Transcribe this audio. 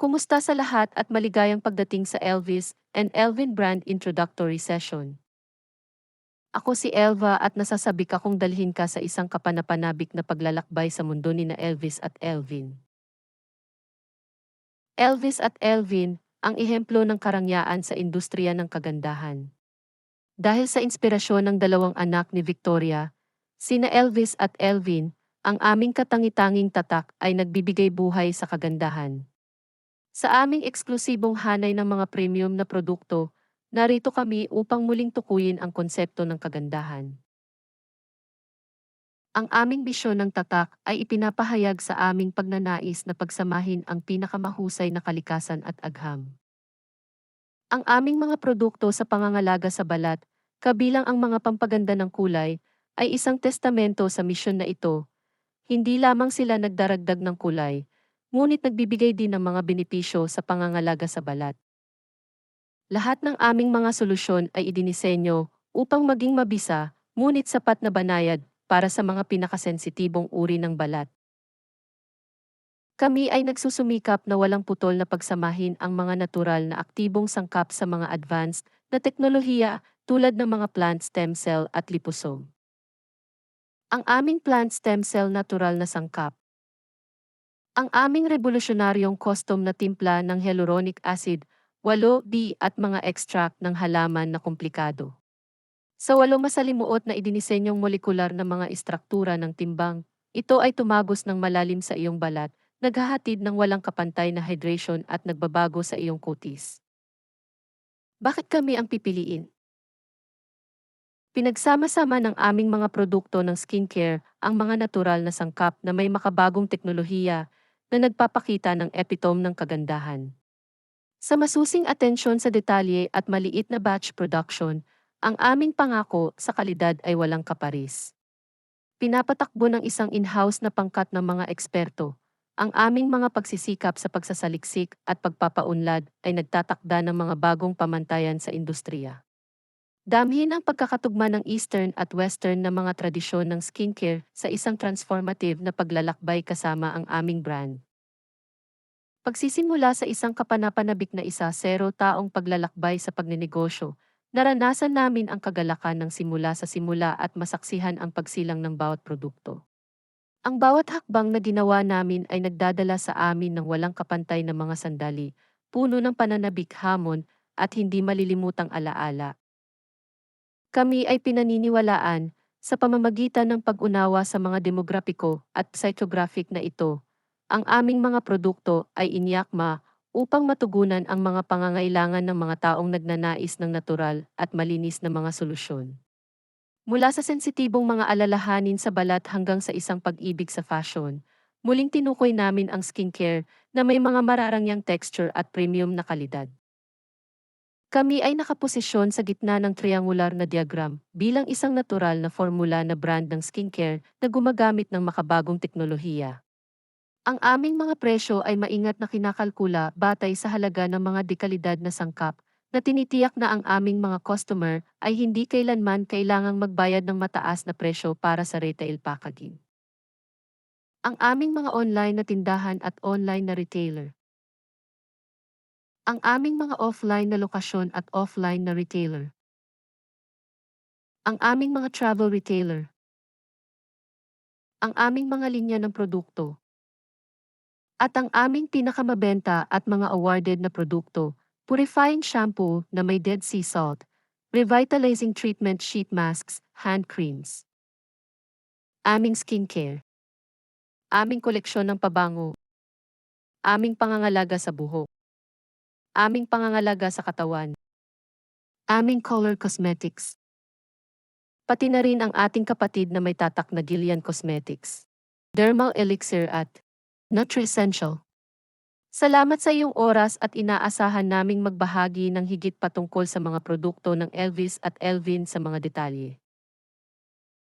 Kumusta sa lahat at maligayang pagdating sa Elvis and Elvin brand introductory session. Ako si Elva at nasasabik akong dalhin ka sa isang kapanapanabik na paglalakbay sa mundo ni na Elvis at Elvin. Elvis at Elvin, ang ehemplo ng karangyaan sa industriya ng kagandahan. Dahil sa inspirasyon ng dalawang anak ni Victoria, sina Elvis at Elvin, ang aming katangi-tanging tatak ay nagbibigay buhay sa kagandahan. Sa aming eksklusibong hanay ng mga premium na produkto, narito kami upang muling tukuyin ang konsepto ng kagandahan. Ang aming bisyon ng tatak ay ipinapahayag sa aming pagnanais na pagsamahin ang pinakamahusay na kalikasan at agham. Ang aming mga produkto sa pangangalaga sa balat, kabilang ang mga pampaganda ng kulay, ay isang testamento sa misyon na ito. Hindi lamang sila nagdaragdag ng kulay, ngunit nagbibigay din ng mga benepisyo sa pangangalaga sa balat. Lahat ng aming mga solusyon ay idinisenyo upang maging mabisa, ngunit sapat na banayad para sa mga pinakasensitibong uri ng balat. Kami ay nagsusumikap na walang putol na pagsamahin ang mga natural na aktibong sangkap sa mga advanced na teknolohiya tulad ng mga plant stem cell at liposome. Ang aming plant stem cell natural na sangkap. Ang aming revolusyonaryong custom na timpla ng hyaluronic acid, 8D at mga extract ng halaman na komplikado. Sa 8 masalimuot na idinisenyong molekular na mga istruktura ng timbang, ito ay tumagos ng malalim sa iyong balat, naghahatid ng walang kapantay na hydration at nagbabago sa iyong kutis. Bakit kami ang pipiliin? Pinagsama-sama ng aming mga produkto ng skincare ang mga natural na sangkap na may makabagong teknolohiya na nagpapakita ng epitome ng kagandahan. Sa masusing atensyon sa detalye at maliit na batch production, ang aming pangako sa kalidad ay walang kaparis. Pinapatakbo ng isang in-house na pangkat ng mga eksperto. Ang aming mga pagsisikap sa pagsasaliksik at pagpapaunlad ay nagtatakda ng mga bagong pamantayan sa industriya. Damhin ang pagkakatugma ng Eastern at Western na mga tradisyon ng skincare sa isang transformative na paglalakbay kasama ang aming brand. Pagsisimula sa isang kapanapanabik na 1-0 taong paglalakbay sa pagninegosyo, naranasan namin ang kagalakan ng simula sa simula at masaksihan ang pagsilang ng bawat produkto. Ang bawat hakbang na ginawa namin ay nagdadala sa amin ng walang kapantay na mga sandali, puno ng pananabik, hamon, at hindi malilimutang alaala. Kami ay pinaniniwalaan sa pamamagitan ng pag-unawa sa mga demograpiko at psychographic na ito. Ang aming mga produkto ay inyakma upang matugunan ang mga pangangailangan ng mga taong nagnanais ng natural at malinis na mga solusyon. Mula sa sensitibong mga alalahanin sa balat hanggang sa isang pag-ibig sa fashion, muling tinukoy namin ang skincare na may mga mararangyang texture at premium na kalidad. Kami ay nakaposisyon sa gitna ng triangular na diagram bilang isang natural na formula na brand ng skincare na gumagamit ng makabagong teknolohiya. Ang aming mga presyo ay maingat na kinakalkula batay sa halaga ng mga dekalidad na sangkap na tinitiyak na ang aming mga customer ay hindi kailanman kailangang magbayad ng mataas na presyo para sa retail packaging. Ang aming mga online na tindahan at online na retailer. Ang aming mga offline na lokasyon at offline na retailer. Ang aming mga travel retailer. Ang aming mga linya ng produkto. At ang aming pinakamabenta at mga awarded na produkto, purifying shampoo na may Dead Sea Salt, revitalizing treatment sheet masks, hand creams. Aming skincare. Aming koleksyon ng pabango. Aming pangangalaga sa buhok. Aming pangangalaga sa katawan. Aming color cosmetics. Pati na rin ang ating kapatid na may tatak na Gillian Cosmetics. Dermal Elixir at Nutri-Essential. Salamat sa iyong oras at inaasahan naming magbahagi ng higit patungkol sa mga produkto ng Elvis at Elvin sa mga detalye.